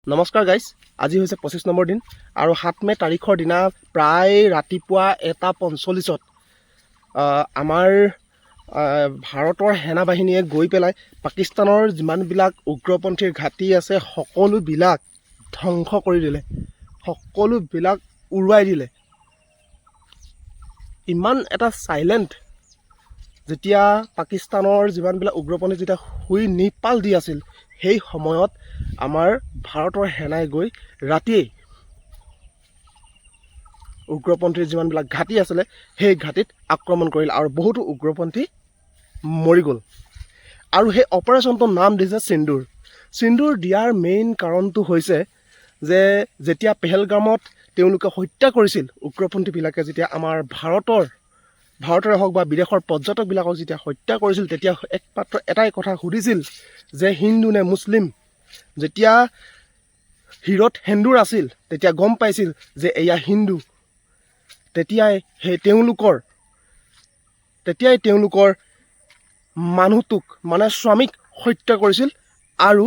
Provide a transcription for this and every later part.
নমস্কাৰ গাইজ, আজি হৈছে 25 নম্বৰ দিন আৰু 7 মে তাৰিখৰ দিনা প্ৰায় ৰাতিপুৱা 1:45 আমাৰ ভাৰতৰ সেনাবাহিনীয়ে গৈ পেলাই পাকিস্তানৰ যিমানবিলাক উগ্ৰপন্থীৰ ঘাটি আছে সকলোবিলাক ধ্বংস কৰি দিলে, সকলোবিলাক উৰুৱাই দিলে। ইমান এটা চাইলেণ্ট, যেতিয়া পাকিস্তানৰ যিমানবিলাক উগ্ৰপন্থী যেতিয়া শুই নিপাল দি আছিল, সেই সময়ত আমাৰ ভাৰতৰ সেনাই গৈ ৰাতিয়েই উগ্ৰপন্থীৰ যিমানবিলাক ঘাটি আছিলে সেই ঘাটিত আক্ৰমণ কৰিলে আৰু বহুতো উগ্ৰপন্থী মৰি গ'ল। আৰু সেই অপাৰেশ্যনটোৰ নাম দিছে সিন্দুৰ। সিন্দুৰ দিয়াৰ মেইন কাৰণটো হৈছে যে যেতিয়া পেহেলগামত তেওঁলোকে হত্যা কৰিছিল, উগ্ৰপন্থীবিলাকে যেতিয়া আমাৰ ভাৰতৰে হওক বা বিদেশৰ পৰ্যটকবিলাকক যেতিয়া হত্যা কৰিছিল, তেতিয়া একমাত্ৰ এটাই কথা সুধিছিল যে হিন্দু নে মুছলিম। যেতিয়া শিৰত সেন্দুৰ আছিল তেতিয়া গম পাইছিল যে এয়া হিন্দু। তেতিয়াই তেওঁলোকৰ মানুহটোক মানে স্বামীক হত্যা কৰিছিল আৰু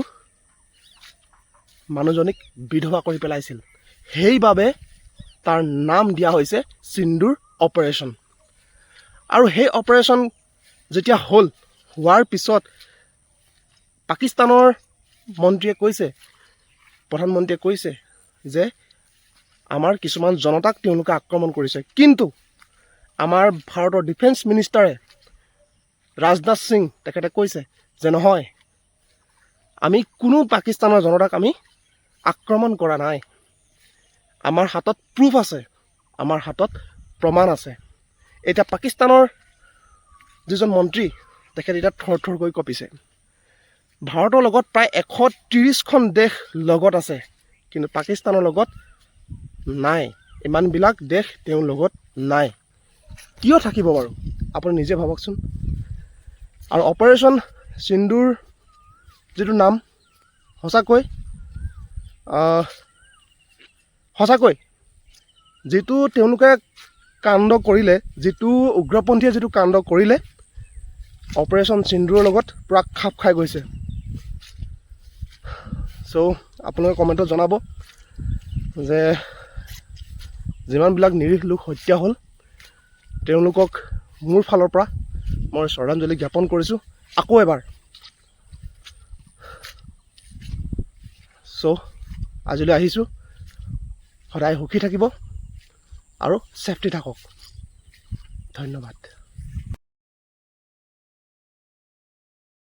মানুহজনীক বিধৱা কৰি পেলাইছিল। সেইবাবে তাৰ নাম দিয়া হৈছে সিন্দুৰ অপাৰেশ্যন। আৰু সেই অপাৰেশ্যন যেতিয়া হোৱাৰ পিছত পাকিস্তানৰ প্ৰধানমন্ত্ৰীয়ে কৈছে যে আমাৰ কিছুমান জনতাক তেওঁলোকে আক্ৰমণ কৰিছে, কিন্তু আমাৰ ভাৰতৰ ডিফেন্স মিনিষ্টাৰে ৰাজনাথ সিং তেখেতে কৈছে যে নহয়, আমি কোনো পাকিস্তানৰ জনতাক আমি আক্ৰমণ কৰা নাই। আমাৰ হাতত প্ৰুফ আছে, আমাৰ হাতত প্ৰমাণ আছে। এতিয়া পাকিস্তানৰ যিজন মন্ত্ৰী তেখেতে এতিয়া থৰথৰকৈ কঁপিছে। ভাৰতৰ লগত প্ৰায় 130খন দেশ লগত আছে, কিন্তু পাকিস্তানৰ লগত নাই। ইমানবিলাক দেশ তেওঁৰ লগত নাই। কিয় থাকিব বাৰু, আপুনি নিজে ভাবকচোন। আৰু অপাৰেশ্যন সিন্দুৰ যিটো নাম, সঁচাকৈ যিটো তেওঁলোকে কাণ্ড কৰিলে, যিটো উগ্ৰপন্থীয়ে যিটো কাণ্ড কৰিলে, অপাৰেশ্যন সিন্দুৰৰ লগত পূৰা খাপ খাই গৈছে। চ' আপোনালোকে কমেণ্টত জনাব যে যিমানবিলাক নিৰীহ লোক হত্যা হ'ল তেওঁলোকক মোৰ ফালৰ পৰা মই শ্ৰদ্ধাঞ্জলি জ্ঞাপন কৰিছোঁ আকৌ এবাৰ। চ' আজিলৈ আহিছোঁ। সদায় সুখী থাকিব আৰু ছেফটি থাকক। ধন্যবাদ।